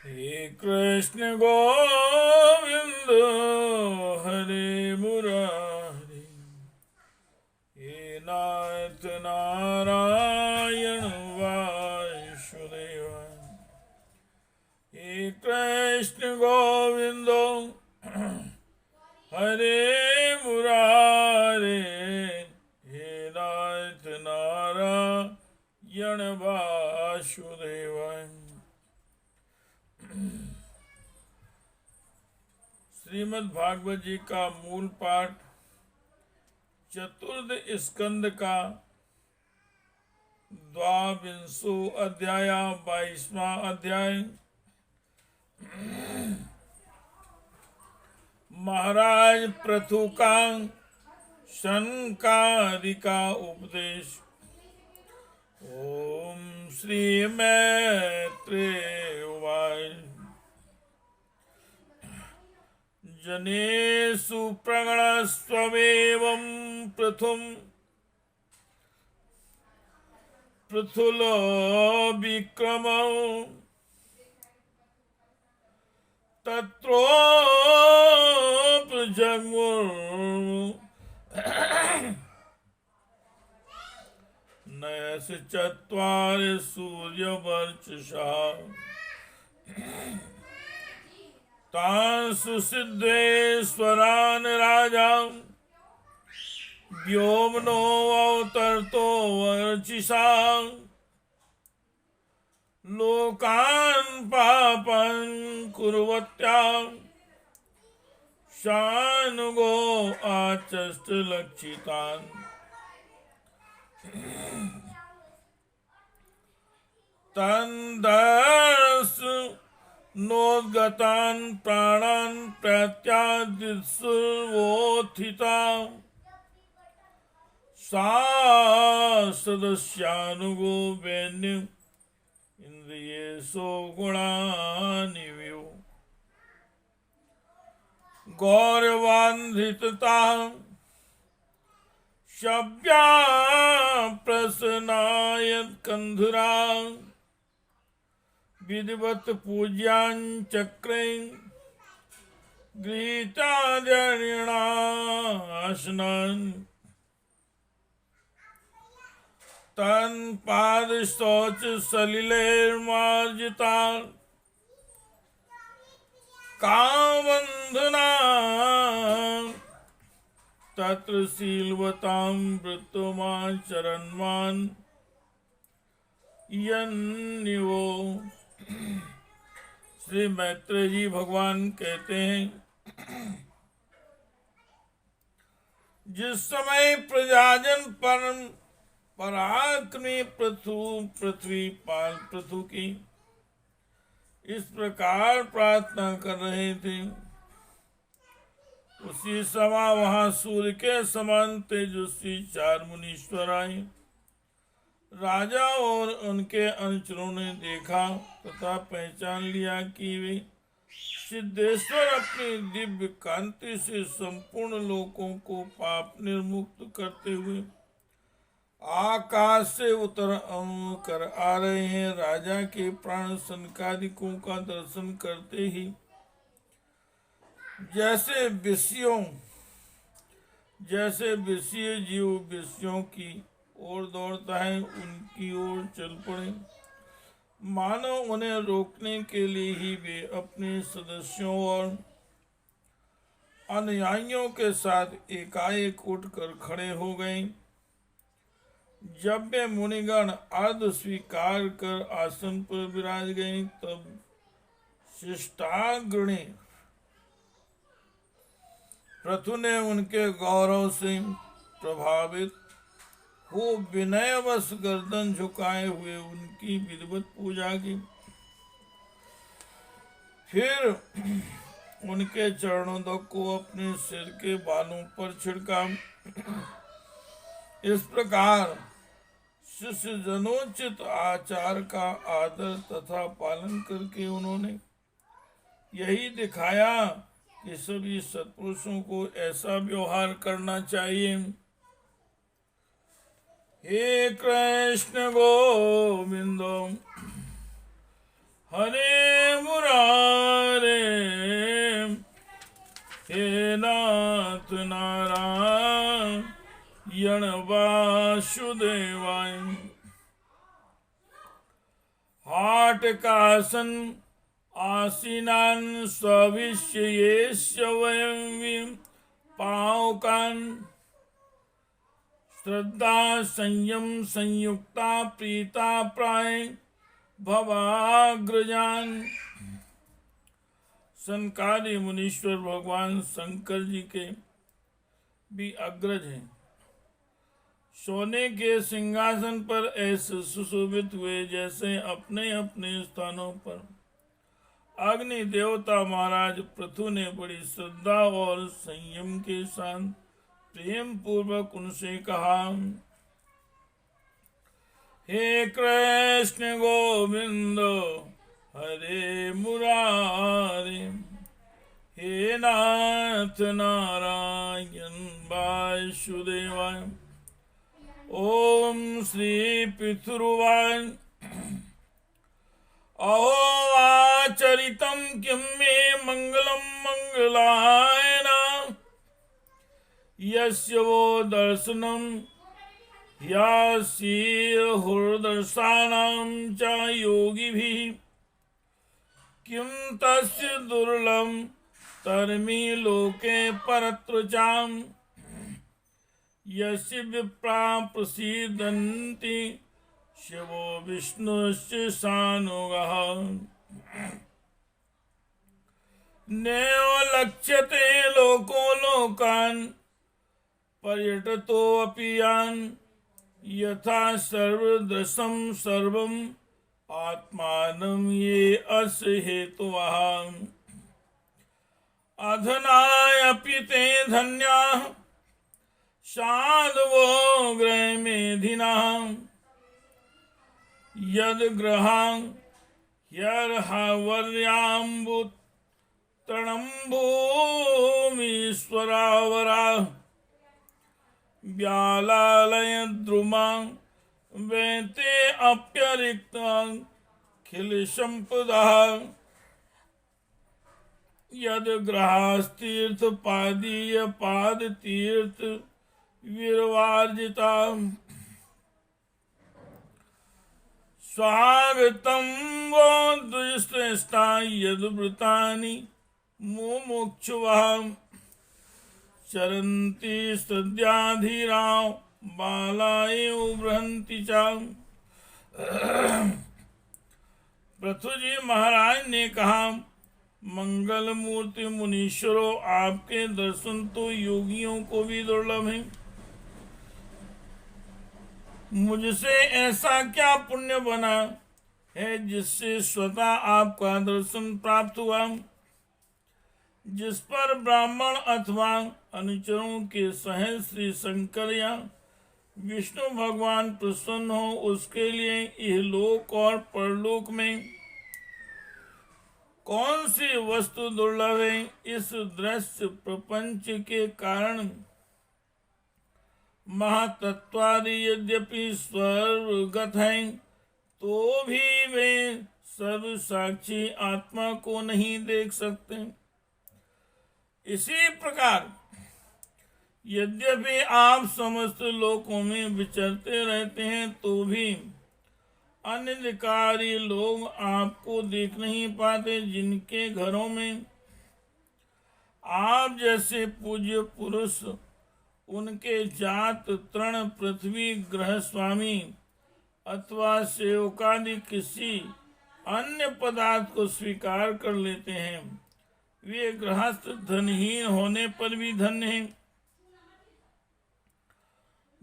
हे कृष्ण गोविंद हरे मुरारी, हे नाथ नारायण वासुदेव, हे कृष्ण गोविंद हरे मुरारे, हे नाथ नारायण वासुदेव। श्रीमद् भागवत जी का मूल पाठ चतुर्थ स्कंद का 22वां अध्याय 22वां अध्याय। महाराज पृथु का शंकादि का उपदेश। ओम श्री मैत्रेय उवाच, जनेषु प्रगणस्त्वमेवं पृथुलो विक्रमौ, तत्रोपजग्मुर् नयस चत्वारि सूर्यवर्चसा, तान् सुसिद्धेश्वरान् राजा व्योमनो अवतर्तो वर्चिषा, लोकान् पापान् कुर्वत्यां शानुगो आचष्ट लक्षितान्। तन्दर्श नोद्गतान् प्राणान् प्रत्यादित्सुर्वोत्थिता, सा सदस्यानुगो वैन्य इंद्रियेषु गुणानिव्यो, गौरवान्धितता शव्या प्रसन्नाय कंधुरा, विधिवत पूज्यांचक्रे गृहीताद्यर्णासनान्, तन् पादशौच सलिलैर्मार्जिता, कामबन्धना तत्र शीलवतां वृत्तमाचरन्मान् यन्निवो। श्री मैत्रेय जी भगवान कहते हैं, जिस समय प्रजाजन पराक्रमी पृथ्वी पाल पृथु की इस प्रकार प्रार्थना कर रहे थे, उसी समय वहां सूर्य के समान तेजस्वी 4 मुनीश्वर आए। राजा और उनके अनुचरों ने देखा तथा पहचान लिया कि वे सिद्धेश्वर अपनी दिव्य कांति से संपूर्ण लोकों को पाप निर्मुक्त करते हुए आकाश से उतर कर आ रहे हैं। राजा के प्राण सनकादिकों का दर्शन करते ही जैसे विषय जीव विषयों की ओर दौड़ता है, उनकी ओर चल पड़े, मानो उन्हें रोकने के लिए ही वे अपने सदस्यों और अनुयायियों के साथ एकाएक उठकर खड़े हो गए। जब वे मुनिगण अर्ध स्वीकार कर आसन पर विराज गए, तब शिष्टाग्रणी पृथु ने उनके गौरव से प्रभावित हो विनयवश गर्दन झुकाए हुए उनकी विधिवत पूजा की। फिर उनके चरणों तक को अपने सिर के बालों पर छिड़का। इस प्रकार शिष्य जनोचित आचार का आदर तथा पालन करके उन्होंने यही दिखाया कि सभी सत्पुरुषों को ऐसा व्यवहार करना चाहिए। हे कृष्ण गोविंद हरे मुरारी, वासुदेवाय। हाटकासन आसीनान स्वभिष्येष्य वयं पावकान। श्रद्धा संयम संयुक्ता प्रीता प्राय भवाग्रजान। सनकादि मुनीश्वर भगवान शंकर जी के भी अग्रज हैं। सोने के सिंहासन पर ऐसे सुशोभित हुए जैसे अपने अपने स्थानों पर। अग्नि देवता महाराज पृथु ने बड़ी श्रद्धा और संयम के साथ प्रेम पूर्वक उनसे कहा, हे कृष्ण गोविंद हरे मुरारे, हे नाथ नारायण वासुदेवाय। ओम श्री पितृवाय। अहो आचरितं किं मे मंगलम मंगलायन। यस्य वो दर्शनम ह्यासीर्हुर्दर्शानां च योगिभिः। किं तस्य दुर्लभं तरमि लोके परत्र चाम्। यस्य विप्रा प्रसीदन्ति शिवो विष्णुश्च सानुगः। नैव लक्ष्यते लोको लोकान् पर्यटतोऽपि यान्। यथा सर्वदृशं सर्वम् आत्मानं ये अस्य हेतवः। अधनायपि ते धन्याः साधवो गृहमेधिनः। यद्ग्रहां ह्यर्हवर्याम्बुतरणं भूमीश्वरावराः। व्यालालयद्रुमां वैते अप्यरिक्ताखिलसम्पदः। यद्ग्रहास्तीर्थपादीयपादतीर्थ विर्वार्जिता। स्वागतं वो द्विश्रेष्ठा यद्वृतानि मुमुक्षुवः। चरन्ति सद्याधीराव बालाय उभ्रन्ति च। पृथु जी महाराज ने कहा, मंगल मूर्ति मुनीश्वरों, आपके दर्शन तो योगियों को भी दुर्लभ है। मुझसे ऐसा क्या पुण्य बना है जिससे स्वतः आपका दर्शन प्राप्त हुआ। जिस पर ब्राह्मण अथवा अनुचरों के सहित श्री शंकर या विष्णु भगवान प्रसन्न हो, उसके लिए इहलोक और परलोक में कौन सी वस्तु दुर्लभ है। इस दृश्य प्रपंच के कारण महातत्वादि यद्यपि स्वर्गत हैं, तो भी वे सर्व साक्षी आत्मा को नहीं देख सकते। इसी प्रकार यद्यपि आप समस्त लोकों में विचरते रहते हैं, तो भी अनिर्कारी लोग आपको देख नहीं पाते। जिनके घरों में आप जैसे पूज्य पुरुष, उनके जात तृण पृथ्वी ग्रह स्वामी अथवा सेवकादि किसी अन्य पदार्थ को स्वीकार कर लेते हैं, वे गृहस्थ धनहीन होने पर भी धन्य हैं।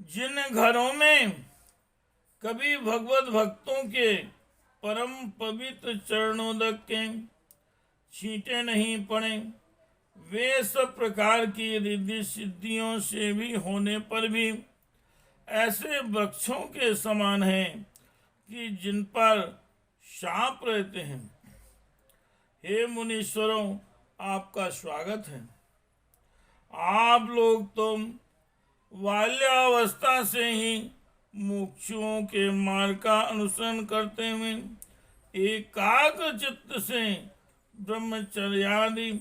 जिन घरों में कभी भगवत भक्तों के परम पवित्र चरणोदक के छींटे नहीं पड़े, वे सब प्रकार की रिद्धि सिद्धियों से भी होने पर भी ऐसे वृक्षों के समान हैं कि जिन पर शाप रहते हैं। हे मुनीश्वरों, आपका स्वागत है। आप लोग तो बाल्यावस्था से ही मुमुक्षुओं के मार्ग का अनुसरण करते हुए एकाग्र चित्त से ब्रह्मचर्यादि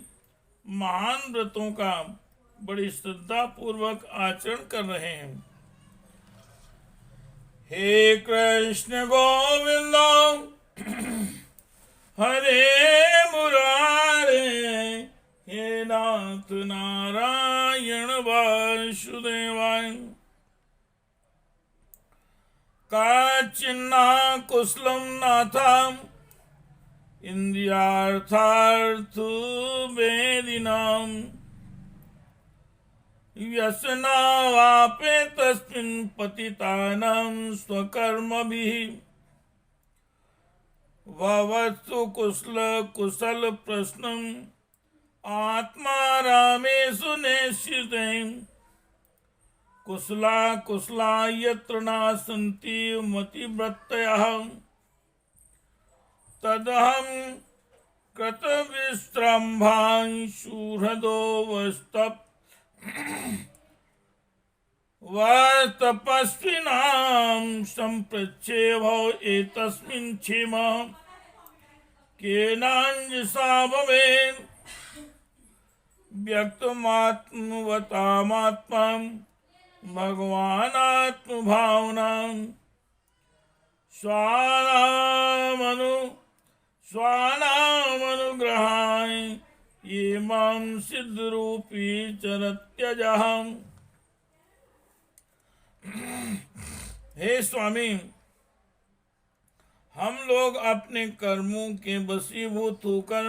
महान व्रतों का बड़ी श्रद्धा पूर्वक आचरण कर रहे हैं। हे कृष्ण गोविंद हरे मुरारे, हे नाथ नारायण वासुदेवाय। काचिन्ना कुशलम नाथम इंद्रियार्थार्थ वेदिनाम, व्यसनावापे तस्मिन् पतितानां स्वकर्मभिः। ववत्सु कुशल प्रश्नम् आत्मा रामेषु नेष्यते, कुशला यत्र नासन्ति मतिवृत्तयः, तदहं कृतविस्रम्भांशुहृदो तपस्विनां सम्पृच्छे भव एतस्मिन् क्षेमः, केनाञ्जसा भवेत्। व्यक्तमात्मवतामात्मं भगवानात्मभावनां, स्वानामनुग्रहाय ये मां सिद्धरूपी चरत्यजहम्। हे स्वामी, हम लोग अपने कर्मों के वशीभूत होकर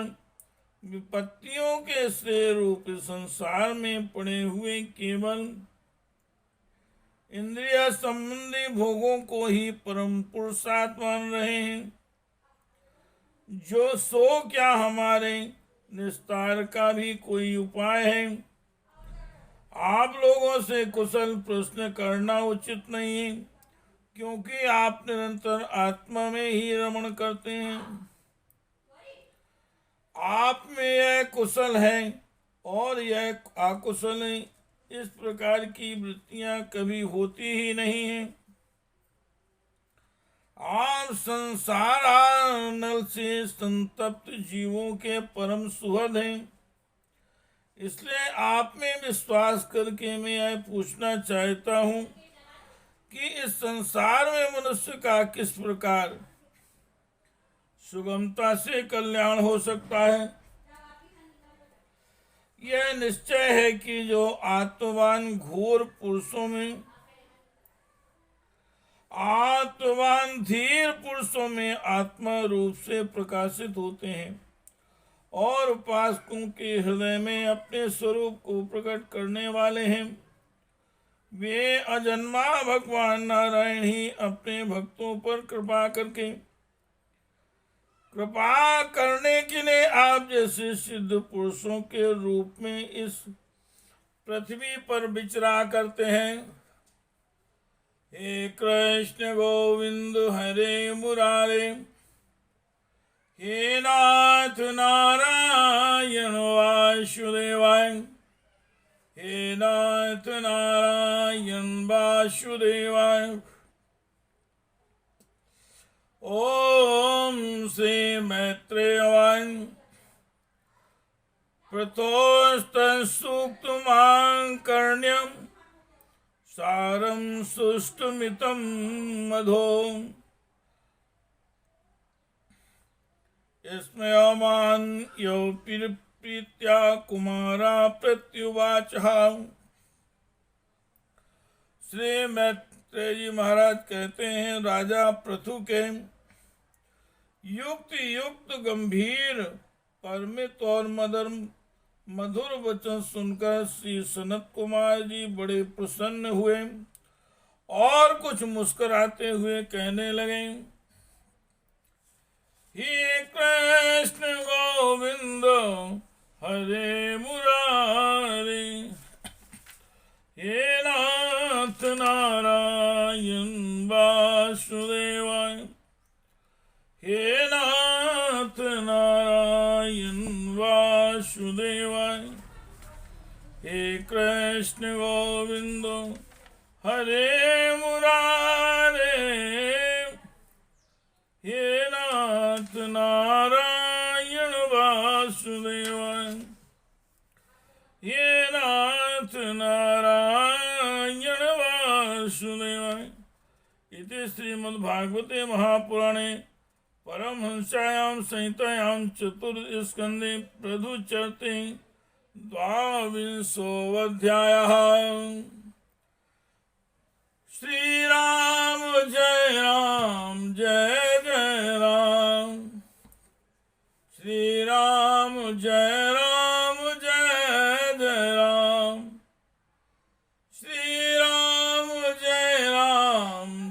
विपत्तियों के श्रेय रूप संसार में पड़े हुए केवल इंद्रिय संबंधी भोगों को ही परम पुरुषार्थ मान रहे हैं, जो सो क्या हमारे निस्तार का भी कोई उपाय है। आप लोगों से कुशल प्रश्न करना उचित नहीं है, क्योंकि आप निरंतर आत्मा में ही रमण करते हैं। आप में यह कुशल है और यह अकुशल है, इस प्रकार की वृत्तियां कभी होती ही नहीं है। आप संसार नल से संतप्त जीवों के परम सुहृद हैं, इसलिए आप में विश्वास करके मैं यह पूछना चाहता हूँ कि इस संसार में मनुष्य का किस प्रकार सुगमता से कल्याण हो सकता है। यह निश्चय है कि जो आत्मवान घोर पुरुषों में, आत्मवान धीर पुरुषों में आत्मा रूप से प्रकाशित होते हैं और उपासकों के हृदय में अपने स्वरूप को प्रकट करने वाले हैं, वे अजन्मा भगवान नारायण ही अपने भक्तों पर कृपा करने के लिए आप जैसे सिद्ध पुरुषों के रूप में इस पृथ्वी पर विचरा करते हैं। हे कृष्ण गोविंद हरे मुरारे, हे नाथ नारायण वासुदेवाय, हे नाथ नारायण वासुदेवाय। ओम श्री मैत्रेयवाय प्रतोस्त सूक्तमाकर्ण्यम सारं सुष्टुमितं मधो, स्मयमान यो प्रीत्या कुमारा प्रत्युवाच। श्री मैत्रेय जी महाराज कहते हैं, राजा पृथु के युक्त गंभीर परमित और मधुर वचन सुनकर श्री सनत कुमार जी बड़े प्रसन्न हुए और कुछ मुस्कुराते हुए कहने लगे, हे कृष्ण गोविंद हरे मुरारे, हे नाथ नारायण वासुदेवाय, हे नाथ नारायण वासुदेवाय। हे कृष्ण गोविंद हरे मुरारे, हे नाथ नारायण वासुदेवाय, हे नाथ नारायण वासुदेवाय। इति श्रीमद्भागवते महापुराणे परमहंस्यायां संहितायां चतुर्थस्कन्धे प्रथुचरिते द्वाविंशोऽध्यायः। श्री राम जय जय राम। श्री राम जय जय राम। श्री राम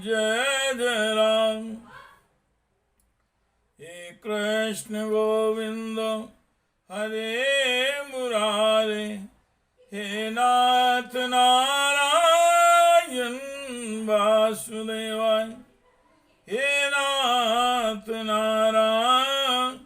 जय जय राम। हे कृष्ण गोविंद हरे मुरारे, हे नाथ नारायण वासुदेवाय, हे नाथ नारायण